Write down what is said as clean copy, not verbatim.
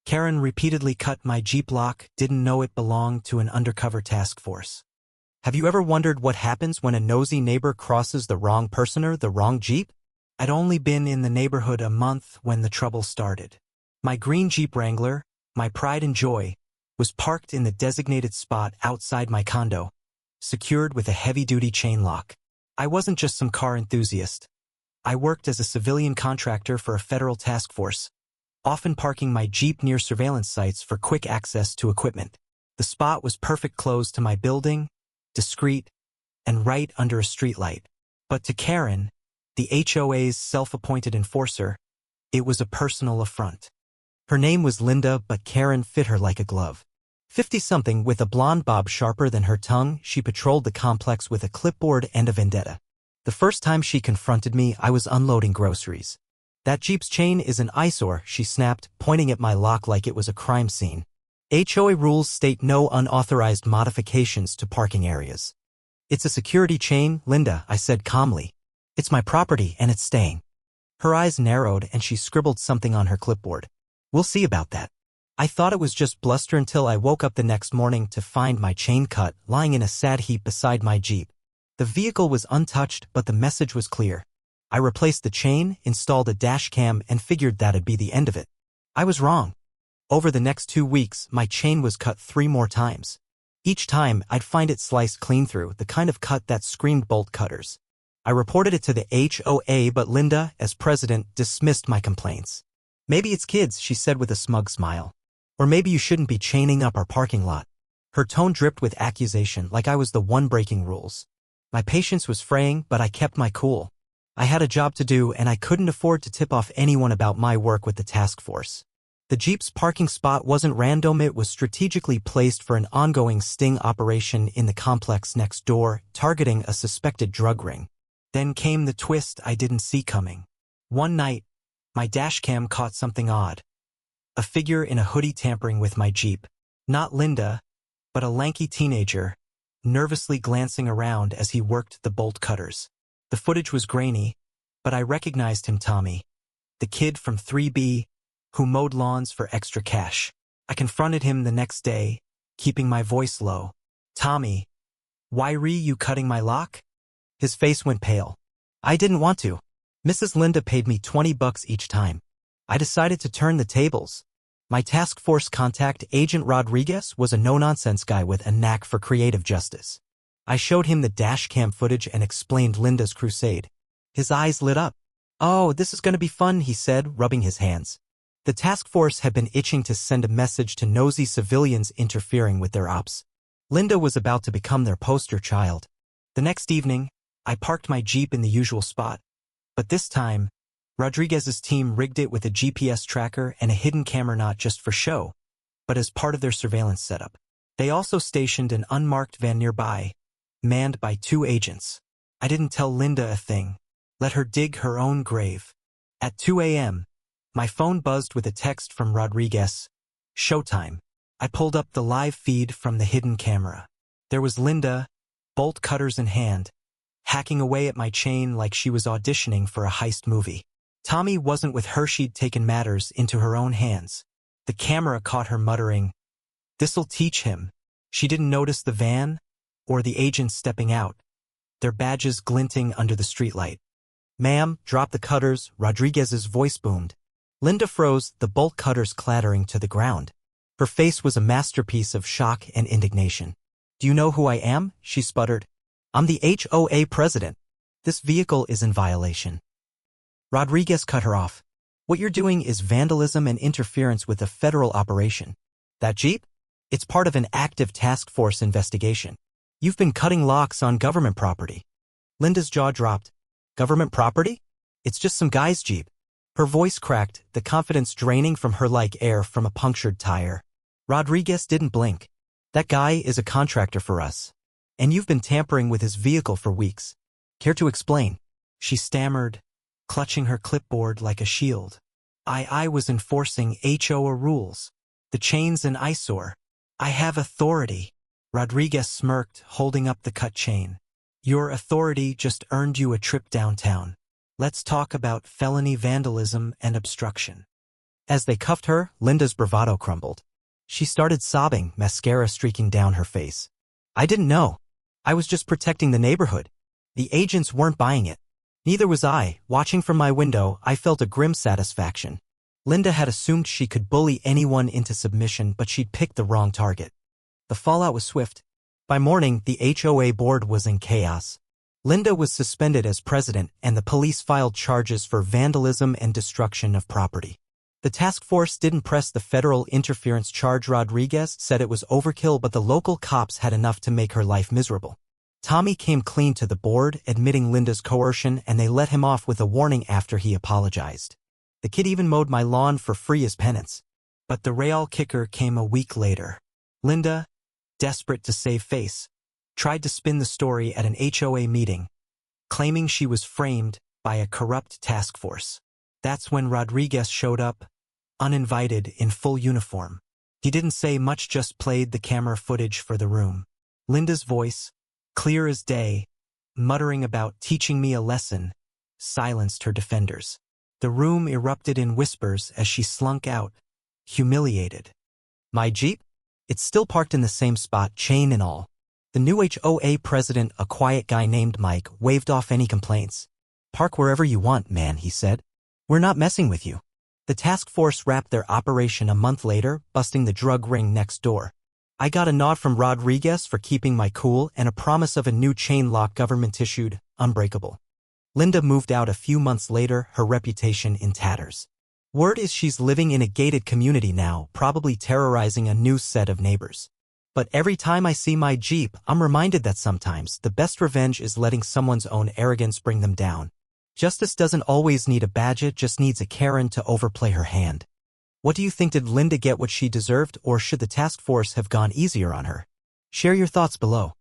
Karen repeatedly cut my Jeep lock, didn't know it belonged to an undercover task force. Have you ever wondered what happens when a nosy neighbor crosses the wrong person or the wrong Jeep? I'd only been in the neighborhood a month when the trouble started. My green Jeep Wrangler, my pride and joy, was parked in the designated spot outside my condo, secured with a heavy-duty chain lock. I wasn't just some car enthusiast. I worked as a civilian contractor for a federal task force, often parking my Jeep near surveillance sites for quick access to equipment. The spot was perfect close to my building, discreet, and right under a streetlight. But to Karen, the HOA's self-appointed enforcer, it was a personal affront. Her name was Linda, but Karen fit her like a glove. 50-something with a blonde bob sharper than her tongue, she patrolled the complex with a clipboard and a vendetta. The first time she confronted me, I was unloading groceries. "That Jeep's chain is an eyesore," she snapped, pointing at my lock like it was a crime scene. HOA rules state no unauthorized modifications to parking areas. "It's a security chain, Linda," I said calmly. "It's my property and it's staying." Her eyes narrowed and she scribbled something on her clipboard. "We'll see about that." I thought it was just bluster until I woke up the next morning to find my chain cut, lying in a sad heap beside my Jeep. The vehicle was untouched, but the message was clear. I replaced the chain, installed a dash cam, and figured that'd be the end of it. I was wrong. Over the next 2 weeks, my chain was cut 3 more times. Each time, I'd find it sliced clean through, the kind of cut that screamed bolt cutters. I reported it to the HOA, but Linda, as president, dismissed my complaints. "Maybe it's kids," she said with a smug smile. "Or maybe you shouldn't be chaining up our parking lot." Her tone dripped with accusation, like I was the one breaking rules. My patience was fraying, but I kept my cool. I had a job to do, and I couldn't afford to tip off anyone about my work with the task force. The Jeep's parking spot wasn't random, it was strategically placed for an ongoing sting operation in the complex next door, targeting a suspected drug ring. Then came the twist I didn't see coming. One night, my dashcam caught something odd. A figure in a hoodie tampering with my Jeep. Not Linda, but a lanky teenager, nervously glancing around as he worked the bolt cutters. The footage was grainy, but I recognized him. Tommy, the kid from 3B, who mowed lawns for extra cash. I confronted him the next day, keeping my voice low. "Tommy, why re you cutting my lock?" His face went pale. "I didn't want to. Mrs. Linda paid me $20 each time. I decided to turn the tables." My task force contact, Agent Rodriguez, was a no-nonsense guy with a knack for creative justice. I showed him the dash cam footage and explained Linda's crusade. His eyes lit up. "Oh, this is going to be fun," he said, rubbing his hands. The task force had been itching to send a message to nosy civilians interfering with their ops. Linda was about to become their poster child. The next evening, I parked my Jeep in the usual spot. But this time, Rodriguez's team rigged it with a GPS tracker and a hidden camera, not just for show, but as part of their surveillance setup. They also stationed an unmarked van nearby, manned by 2 agents. I didn't tell Linda a thing. Let her dig her own grave. At 2 a.m., my phone buzzed with a text from Rodriguez. "Showtime." I pulled up the live feed from the hidden camera. There was Linda, bolt cutters in hand, hacking away at my chain like she was auditioning for a heist movie. Tommy wasn't with her, she'd taken matters into her own hands. The camera caught her muttering, "This'll teach him." She didn't notice the van or the agents stepping out, their badges glinting under the streetlight. "Ma'am, drop the cutters," Rodriguez's voice boomed. Linda froze, the bolt cutters clattering to the ground. Her face was a masterpiece of shock and indignation. "Do you know who I am?" she sputtered. "I'm the HOA president. This vehicle is in violation." Rodriguez cut her off. "What you're doing is vandalism and interference with a federal operation. That Jeep? It's part of an active task force investigation. You've been cutting locks on government property." Linda's jaw dropped. "Government property? It's just some guy's Jeep." Her voice cracked, the confidence draining from her like air from a punctured tire. Rodriguez didn't blink. "That guy is a contractor for us. And you've been tampering with his vehicle for weeks. Care to explain?" She stammered, clutching her clipboard like a shield. I was enforcing HOA rules. The chain's an eyesore. I have authority." Rodriguez smirked, holding up the cut chain. "Your authority just earned you a trip downtown. Let's talk about felony vandalism and obstruction." As they cuffed her, Linda's bravado crumbled. She started sobbing, mascara streaking down her face. I didn't know. I was just protecting the neighborhood. The agents weren't buying it. Neither was I. Watching from my window, I felt a grim satisfaction. Linda had assumed she could bully anyone into submission, but she'd picked the wrong target. The fallout was swift. By morning, the HOA board was in chaos. Linda was suspended as president, and the police filed charges for vandalism and destruction of property. The task force didn't press the federal interference charge. Rodriguez said it was overkill, but the local cops had enough to make her life miserable. Tommy came clean to the board, admitting Linda's coercion, and they let him off with a warning after he apologized. The kid even mowed my lawn for free as penance. But the real kicker came a week later. Linda, desperate to save face, tried to spin the story at an HOA meeting, claiming she was framed by a corrupt task force. That's when Rodriguez showed up, uninvited, in full uniform. He didn't say much, just played the camera footage for the room. Linda's voice, clear as day, muttering about teaching me a lesson, silenced her defenders. The room erupted in whispers as she slunk out, humiliated. My Jeep? It's still parked in the same spot, chain and all. The new HOA president, a quiet guy named Mike, waved off any complaints. Park wherever you want, man, he said. We're not messing with you. The task force wrapped their operation a month later, busting the drug ring next door. I got a nod from Rodriguez for keeping my cool and a promise of a new chain lock government issued, unbreakable. Linda moved out a few months later, her reputation in tatters. Word is she's living in a gated community now, probably terrorizing a new set of neighbors. But every time I see my Jeep, I'm reminded that sometimes the best revenge is letting someone's own arrogance bring them down. Justice doesn't always need a badge, it just needs a Karen to overplay her hand. What do you think? Did Linda get what she deserved, or should the task force have gone easier on her? Share your thoughts below.